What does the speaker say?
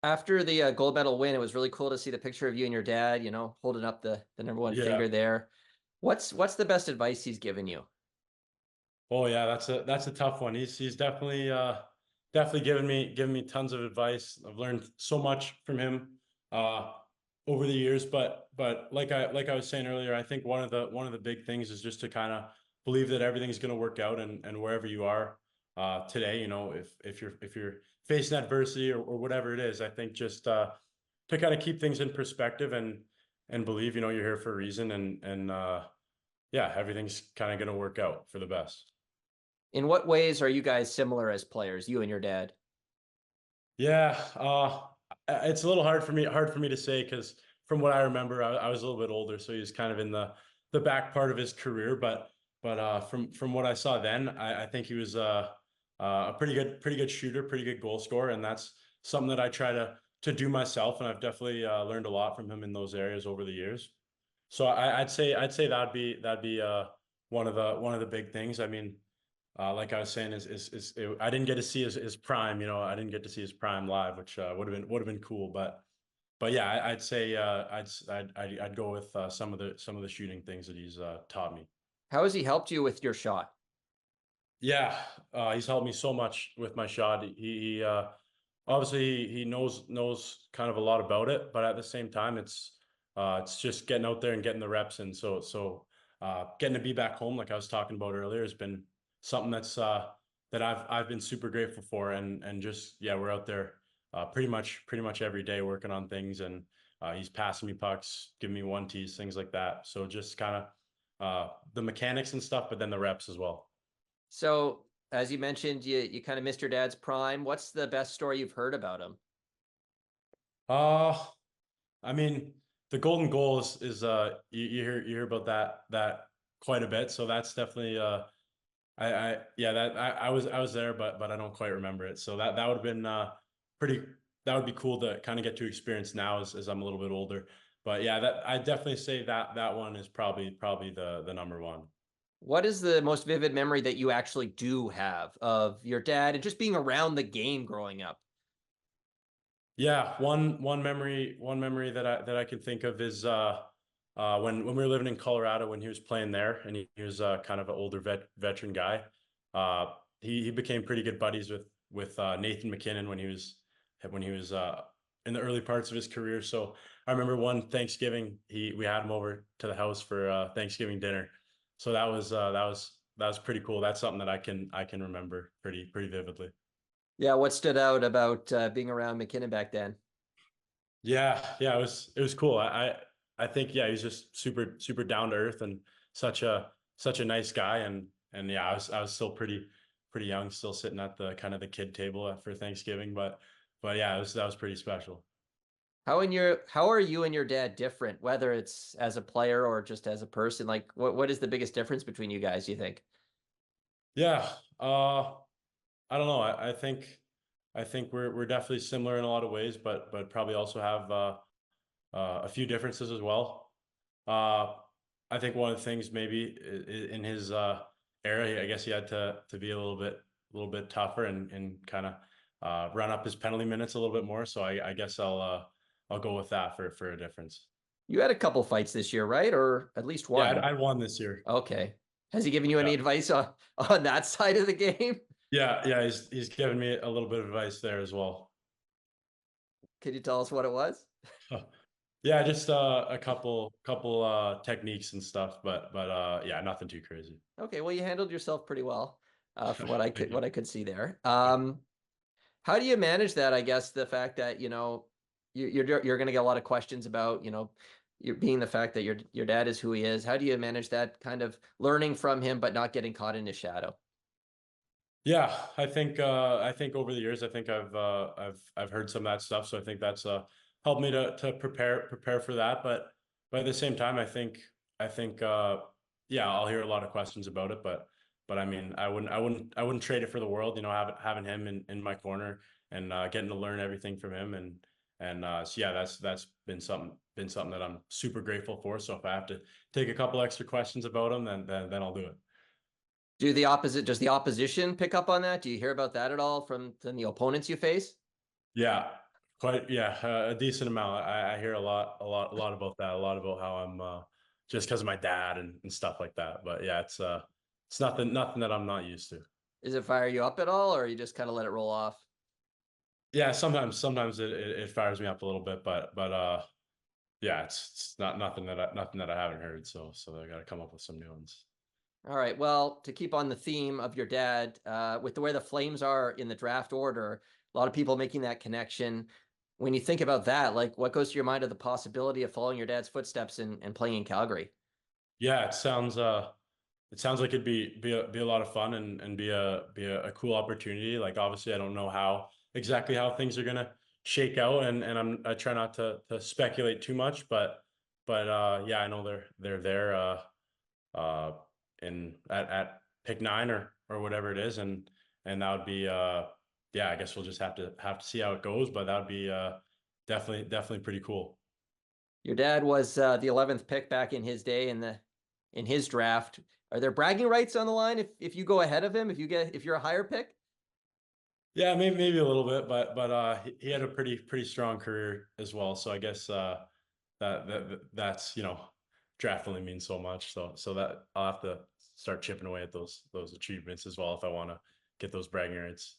After the gold medal win, it was really cool to see the picture of you and your dad, holding up the number one Yeah. finger there. What's the best advice he's given you? Oh yeah, that's a tough one. He's definitely given me tons of advice. I've learned so much from him uh over the years, but like I was saying earlier, I think one of the big things is just to kind of believe that everything's going to work out, and wherever you are today, if you're facing adversity, or whatever it is, I think just to kind of keep things in perspective, and believe you're here for a reason, and yeah, everything's kind of going to work out for the best. In what ways are you guys similar as players, you and your dad? Yeah, it's a little hard for me to say, because from what I remember, I was a little bit older, so he was kind of in the back part of his career. But from what I saw then, I think he was a pretty good shooter, pretty good goal scorer, and that's something that I try to do myself, and I've definitely learned a lot from him in those areas over the years. So I'd say that'd be one of the big things. I mean, like I was saying, I didn't get to see his prime. I didn't get to see his prime live, which would have been cool. But yeah, I'd say I'd go with some of the shooting things that he's taught me. How has he helped you with your shot? Yeah, he's helped me so much with my shot. He obviously he knows kind of a lot about it, but at the same time, it's just getting out there and getting the reps in. So getting to be back home, like I was talking about earlier, has been something that I've been super grateful for, and just, yeah, we're out there pretty much every day working on things, and he's passing me pucks, giving me one tees, things like that. So just kind of the mechanics and stuff, but then the reps as well. So, as you mentioned, you kind of missed your dad's prime. What's the best story you've heard about him? Uh, I mean, the golden goal is you hear about that quite a bit. So that's definitely I yeah, that I was there, but I don't quite remember it. So that would have been pretty that would be cool to kind of get to experience now, as I'm a little bit older. But yeah, that I definitely say that one is probably the number one. What is the most vivid memory that you actually do have of your dad and just being around the game growing up? Yeah, one memory that I can think of is when we were living in Colorado, when he was playing there, and he was kind of an older veteran guy. He became pretty good buddies with Nathan McKinnon when he was in the early parts of his career. So I remember one Thanksgiving, we had him over to the house for Thanksgiving dinner. So that was pretty cool. That's something that I can remember pretty vividly. Yeah, what stood out about being around McKinnon back then? Yeah, it was cool. I think, yeah, he's just super down to earth, and such a nice guy, and yeah, I was still pretty young, still sitting at the kind of the kid table for Thanksgiving, but yeah, that was pretty special. How are you and your dad different, whether it's as a player or just as a person? Like what is the biggest difference between you guys, you think? Yeah, I don't know. I think we're definitely similar in a lot of ways, but probably also have a few differences as well. Uh, I think one of the things, maybe in his era, I guess he had to be a little bit tougher, and kind of run up his penalty minutes a little bit more. So I guess I'll go with that for a difference. You had a couple fights this year, right? Or at least Yeah, one. I won this year. Okay. Has he given you Yeah, any advice on that side of the game? yeah. He's given me a little bit of advice there as well. Can you tell us what it was? Yeah, just a couple techniques and stuff, but yeah, nothing too crazy. Okay, well, you handled yourself pretty well, from what I Thank could you. what I could see there. How do you manage that? I guess the fact that you're going to get a lot of questions about you being the fact that your dad is who he is. How do you manage that kind of learning from him but not getting caught in his shadow? Yeah, I think over the years, I think I've heard some of that stuff, so I think that's helped me to prepare for that. But at the same time, I think yeah, I'll hear a lot of questions about it, but I mean, I wouldn't trade it for the world. Having him in my corner, and getting to learn everything from him, and so yeah, that's been something that I'm super grateful for. So if I have to take a couple extra questions about him, then I'll do it. Does the opposition pick up on that? Do you hear about that at all from the opponents you face? Yeah, of Quite, yeah, a decent amount. I hear a lot about that. A lot about how I'm just because of my dad and stuff like that. But yeah, it's nothing that I'm not used to. Does it fire you up at all, or you just kind of let it roll off? Yeah, sometimes it fires me up a little bit, but yeah, it's not nothing that I haven't heard. So I got to come up with some new ones. All right. Well, to keep on the theme of your dad, with the way the Flames are in the draft order, a lot of people making that connection. When you think about that, like what goes to your mind of the possibility of following your dad's footsteps and playing in Calgary? Yeah, it sounds like it'd be a lot of fun and be a cool opportunity. Like obviously I don't know how exactly how things are gonna shake out and I try not to speculate too much, but yeah, I know they're there uh in at pick 9 or whatever it is, and that would be yeah, I guess we'll just have to see how it goes, but that would be definitely pretty cool. Your dad was the 11th pick back in his day in his draft. Are there bragging rights on the line if you go ahead of him, if you're a higher pick? Yeah, maybe a little bit, but he had a pretty strong career as well. So I guess that's draft only means so much. So that I'll have to start chipping away at those achievements as well if I want to get those bragging rights.